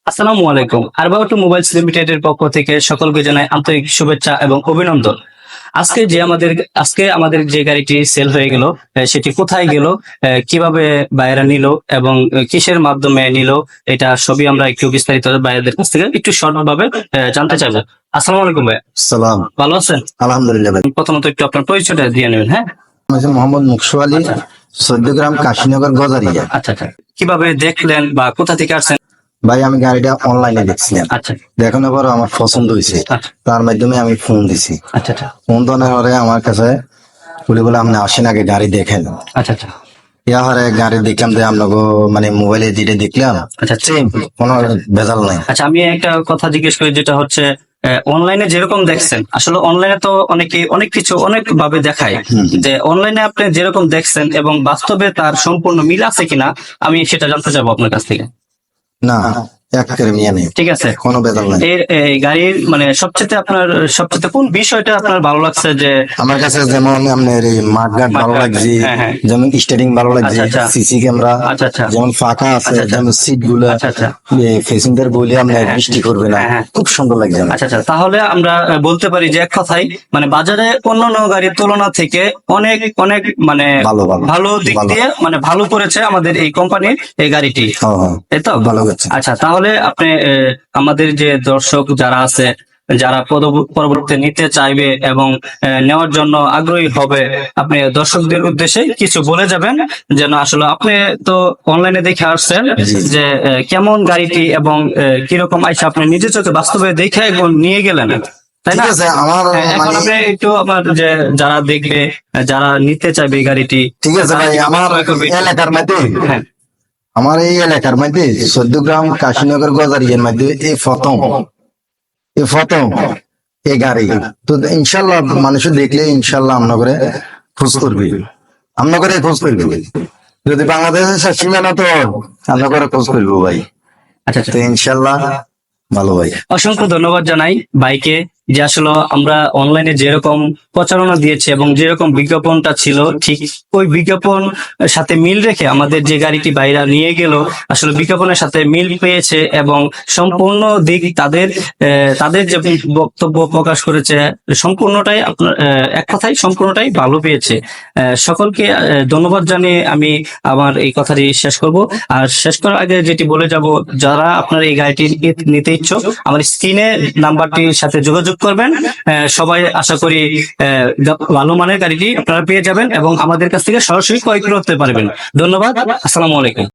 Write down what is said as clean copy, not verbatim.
আসসালামু আলাইকুম। আরবা অটোমোবাইলস লিমিটেডের পক্ষ থেকে সকলকে জানাই আন্তরিক শুভেচ্ছা এবং অভিনন্দন। আজকে আমাদের যে গাড়িটি সেল হয়ে গেল, সেটি কোথায় গেল, কিভাবে বায়েরা নিল এবং কিসের মাধ্যমে নিল, এটা সবই আমরা একটু বিস্তারিত বায়েরদের কাছ থেকে একটু শর্ট ভাবে জানতে চাইবো। আসসালামু আলাইকুম ভাই। সালাম। ভালো আছেন? আলহামদুলিল্লাহ ভাই। প্রথমত একটু আপনার পরিচয়টা দিয়ে নেবেন। হ্যাঁ, আমি হচ্ছে মোহাম্মদ মুকসু আলী, 14 গ্রাম কাশীনগর গজারিয়া। আচ্ছা আচ্ছা। কিভাবে দেখলেন বা কোথা থেকে আসছেন? ভাই আমি গাড়িটা অনলাইনে দেখছিলাম, আচ্ছা দেখানোর পর আমার পছন্দ হয়েছে, আচ্ছা তার মাধ্যমে আমি ফোন দিছি। আচ্ছা আচ্ছা ফোন দেওয়ার পরে আমার কাছে বলে আপনি আসেন আগে গাড়ি দেখেন। আচ্ছা আচ্ছা ইয়া হরে গাড়ি দেখলাম যে আপনাকে মানে মোবাইলে যেটা দেখলাম আচ্ছা সেম, কোনো ভেজাল নাই। আচ্ছা, আমি একটা কথা জিজ্ঞেস করি, যেটা হচ্ছে অনলাইনে যেরকম দেখছেন, আসলে অনলাইনে তো অনেকে অনেক কিছু অনেক ভাবে দেখায়, যে অনলাইনে আপনি যেরকম দেখছেন এবং বাস্তবে তার সম্পূর্ণ মিল আছে কিনা, আমি সেটা জানতে চাবো আপনার কাছ থেকে। না, এক করে নিয়ে নেই, ঠিক আছে, কোনো ভেজাল নাই। এই গাড়ির মানে সবচেয়ে কোন বিষয়টা আপনার ভালো লাগছে? যে আমার কাছে যেমন আপনার এই মাঠঘাট ভালো লাগছে, হ্যাঁ, হ্যাঁ। যেমন স্টারিং ভালো লাগছে, আচ্ছা, আচ্ছা। সিসি ক্যামেরা আচ্ছা, আচ্ছা। যেমন ফাঁকা আছে, আচ্ছা, আচ্ছা। যেমন সিট গুলো আচ্ছা, আচ্ছা। ফেসিংটার বলে আপনার হ্যাঁ, বৃষ্টি করবে না, হ্যাঁ, হ্যাঁ। খুব সুন্দর লাগছে আমার। আচ্ছা আচ্ছা, তাহলে আমরা বলতে পারি যে এক কথাই মানে বাজারে অন্যান্য গাড়ির তুলনা থেকে অনেক অনেক মানে ভালো, ভালো। ভালো দিক ভালো। দিয়ে মানে ভালো করেছে আমাদের এই কোম্পানির এই গাড়িটি, হ্যাঁ, হ্যাঁ। তাই তো? ভালো করছে। আচ্ছা, তাহলে আপনি আমাদের যে দর্শক যারা আছে, যারা পরবর্তীতে নিতে চাইবে এবং নেওয়ার জন্য আগ্রহী হবে, আপনি দর্শকদের উদ্দেশ্যে কিছু বলে যাবেন, যেন আসলে আপনি তো অনলাইনে দেখে আসছেন যে কেমন গাড়িটি এবং কিরকম আইসা আপনি নিজের চোখে বাস্তবে দেখে এবং নিয়ে গেলেন, তাই না? ঠিক আছে, আমার এখন মানে আপনি একটু আমার যে যারা দেখবে, যারা নিতে চাইবে এই গাড়িটি, ঠিক আছে ভাই, আমার এলাকার মধ্যে হ্যাঁ আমার এই এলাকার মধ্যে 14 গ্রাম কাশীনগর গজারিয়ার মধ্যে এই প্রথম এই গাড়ি তো ইনশাল্লাহ মানুষ দেখলে ইনশাল্লাহ আমরা করে খোঁজ করবে, আমরা করে খোঁজ করবে। যদি বাংলাদেশের সীমানা তো আমরা করে খোঁজ করবো ভাই। আচ্ছা আচ্ছা, তো ইনশাল্লাহ ভালো ভাই। অসংখ্য ধন্যবাদ জানাই ভাইকে, যে আসলে আমরা অনলাইনে যেরকম প্রচারণা দিয়েছি এবং যেরকম বিজ্ঞাপনটা ছিল, ঠিক ওই বিজ্ঞাপন সাথে মিল রেখে আমাদের যে গাড়িটি বাইরা নিয়ে গেল, আসলে বিজ্ঞাপনের সাথে মিল পেয়েছে এবং সম্পূর্ণ দিক তাদের যে বক্তব্য প্রকাশ করেছে সম্পূর্ণটাই আপনার এক কথায় সম্পূর্ণটাই ভালো পেয়েছে। সকলকে ধন্যবাদ জানিয়ে আমি আমার এই কথাটি শেষ করব। আর শেষ করার আগে যেটি বলে যাব, যারা আপনার এই গাড়িটি নিতে ইচ্ছুক, আমার স্ক্রিনে নাম্বারটির সাথে যোগাযোগ করবেন। সবাই আশা করি ভালো মানের গাড়িটি আপনারা পেয়ে যাবেন এবং আমাদের কাছ থেকে সরাসরি ক্রয় করতে পারবেন। ধন্যবাদ। আসসালামু আলাইকুম।